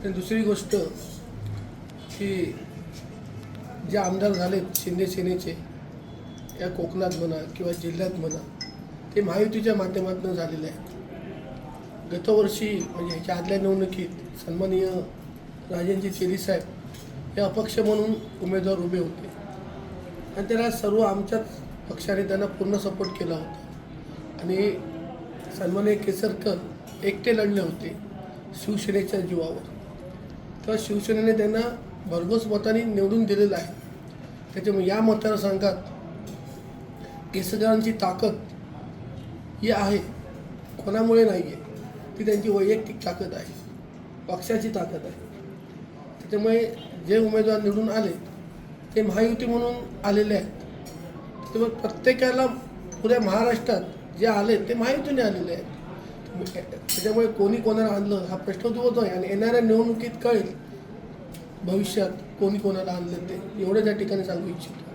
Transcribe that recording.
आणि दुसरी गोष्ट की जे आमदार झालेत शिंदे सेनेचे या कोकणात म्हणा किंवा जिल्ह्यात म्हणा ते महायुतीच्या माध्यमातून झालेले आहेत। गतवर्षी म्हणजे ह्याच्या आदल्या निवडणुकीत सन्माननीय राजेंद्र तेलीसाहेब हे अपक्ष म्हणून उमेदवार उभे होते आणि त्याला सर्व आमच्याच पक्षाने त्यांना पूर्ण सपोर्ट केला होता आणि सन्माननीय केसरकर एकटे लढले होते शिवसेनेच्या जीवावर। तर शिवसेनेने त्यांना भरघोस मताने निवडून दिलेलं आहे। त्याच्यामुळे या मतदारसंघात केसरकरांची ताकद ही आहे, कोणामुळे नाही आहे, ती त्यांची वैयक्तिक ताकद आहे, पक्षाची ताकद आहे। त्याच्यामुळे जे उमेदवार निवडून आले ते महायुती म्हणून आलेले आहेत। त्यामुळे प्रत्येकाला पुऱ्या महाराष्ट्रात जे आले ते महायुतीने आलेले आहेत। त्याच्यामुळे कोणी कोणाला आणलं हा प्रश्न उद्भवत आहे आणि येणाऱ्या निवडणुकीत कळेल भविष्यात कोणी कोणाला आणलं ते, एवढं त्या ठिकाणी सांगू इच्छितो।